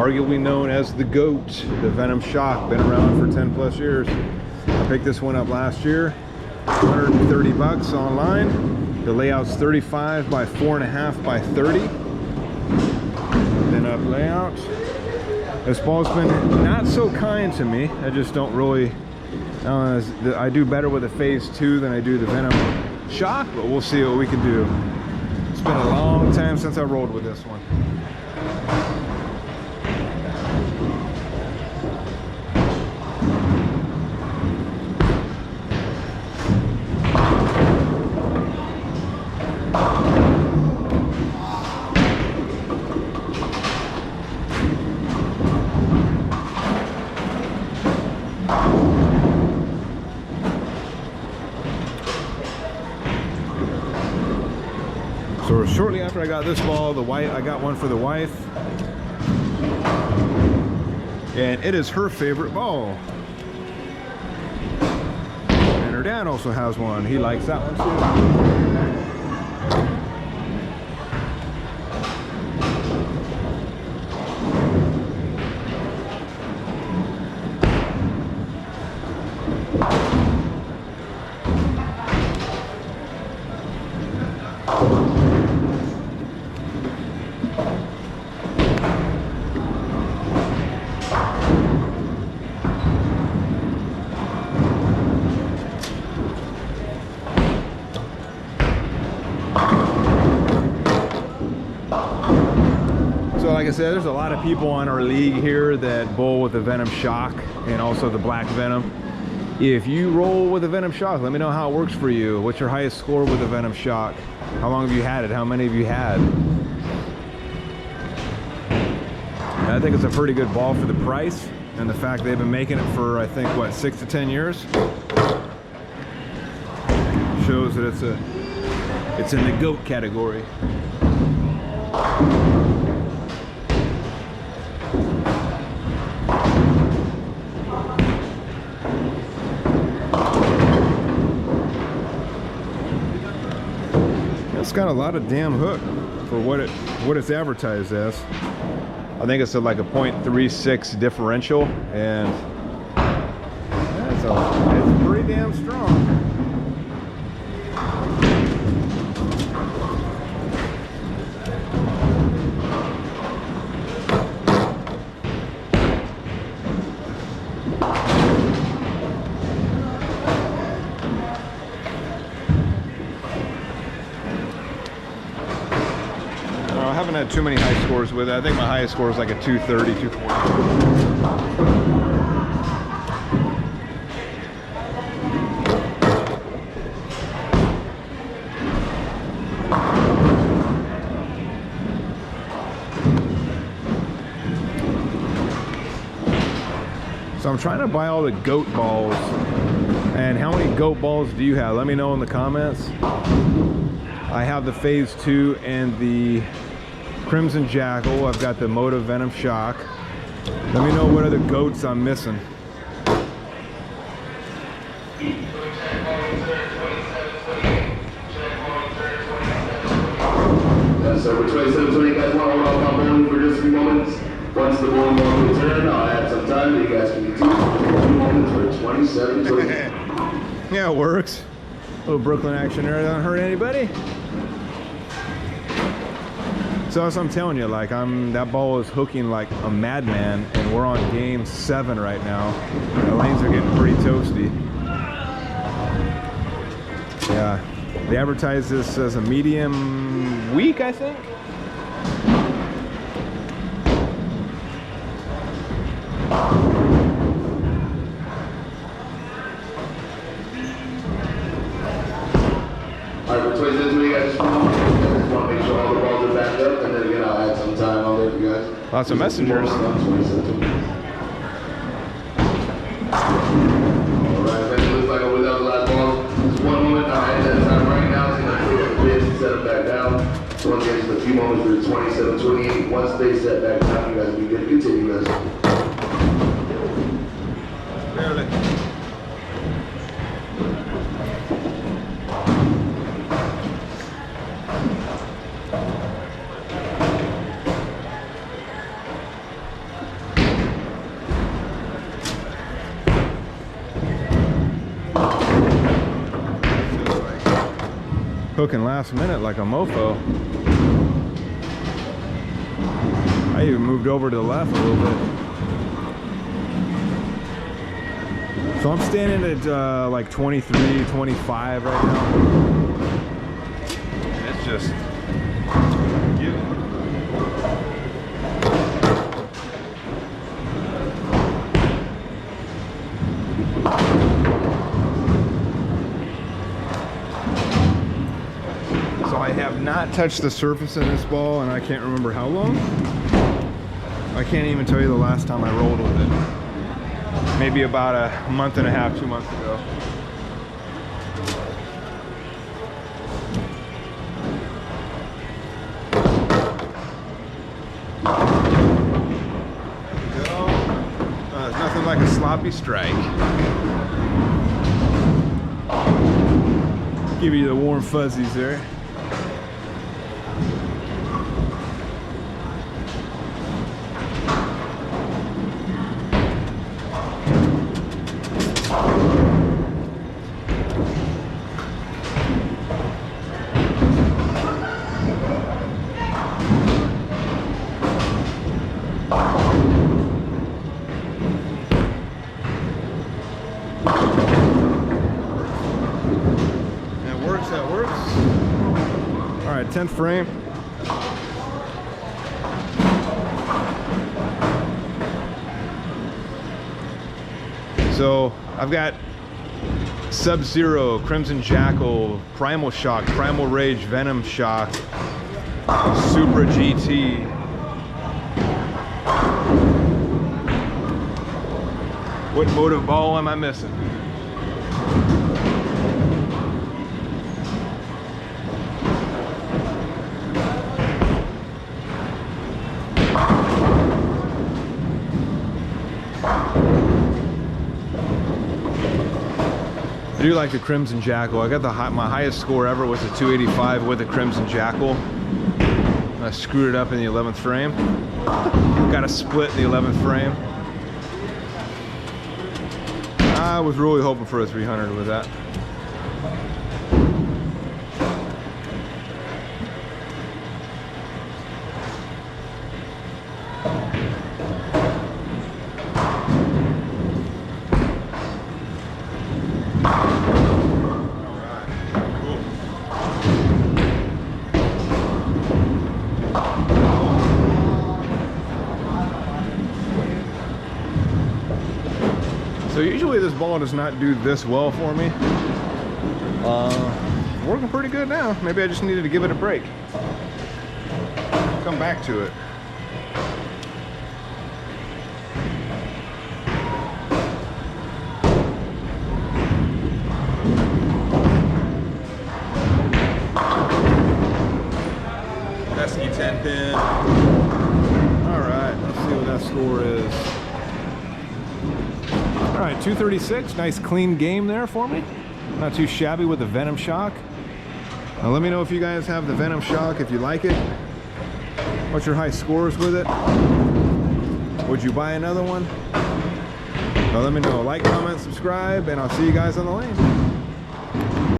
arguably known as the GOAT, the Venom Shock, been around for 10 plus years. I picked this one up last year, 130 bucks online. The layout's 35 by 4.5 by 30. Then up layout. This ball's been not so kind to me. I just don't really, I do better with the Phase 2 than I do the Venom Shock, but we'll see what we can do. It's been a long time since I rolled with this one. So shortly after I got this ball, I got one for the wife, and it is her favorite ball. And her dad also has one. He likes that one too. Like I said, there's a lot of people on our league here that bowl with the Venom Shock and also the Black Venom. If you roll with the Venom Shock, let me know how it works for you. What's your highest score with the Venom Shock? How long have you had it? How many have you had? And I think it's a pretty good ball for the price and the fact they've been making it for, I think, what, 6 to 10 years? Shows that it's in the GOAT category. It's got a lot of damn hook for what it's advertised as. I think it's like a 0.36 differential, and it's pretty damn strong. I haven't had too many high scores with it. I think my highest score is like a 230, 240. So I'm trying to buy all the GOAT balls. And how many GOAT balls do you have? Let me know in the comments. I have the Phase 2 and the Crimson Jackal. I've got the Motiv Venom Shock. Let me know what other GOATs I'm missing. So we're 27-20, guys want to hold off on bowling for just a few moments. Once the bowling ball will return, I'll add some time that you guys can be 2 moments for 27-20. Yeah, it works. A little Brooklyn action there. Doesn't hurt anybody. So as I'm telling you, like that ball is hooking like a madman, and we're on game 7 right now. The lanes are getting pretty toasty. Yeah, they advertise this as a medium weak, I think. All right, for 27-20, guys, just want to make sure all the balls are backed up, and then again, I'll add some time on there for you guys. Lots of messengers. All right, man, it looks like we're without the last ball. Just 1 moment, I'll add that time right now. So I'm going to put the bits and set them back down. So once again, just a few moments for 27-28. Once they set back down, you guys will be good to continue, guys. Barely. hooking last minute like a mofo. I even moved over to the left a little bit. So I'm standing at like 23, 25 right now. And it's just So I have not touched the surface in this ball and I can't remember how long. I can't even tell you the last time I rolled with it. Maybe about a month and a half, 2 months ago. There we go. Nothing like a sloppy strike. Give you the warm fuzzies there. That works. All right, 10th frame. So I've got Sub-Zero, Crimson Jackal, Primal Shock, Primal Rage, Venom Shock, Supra GT. What Motiv ball am I missing? I do like the Crimson Jackal. I got my highest score ever was a 285 with the Crimson Jackal. I screwed it up in the 11th frame. Got a split in the 11th frame. I was really hoping for a 300 with that. So usually this ball does not do this well for me. Working pretty good now. Maybe I just needed to give it a break. Come back to it. Pesky 10 pin. All right, let's see what that score is. All right, 236, nice clean game there for me. Not too shabby with the Venom Shock. Now let me know if you guys have the Venom Shock, if you like it. What's your high scores with it? Would you buy another one? Now let me know. Like, comment, subscribe, and I'll see you guys on the lane.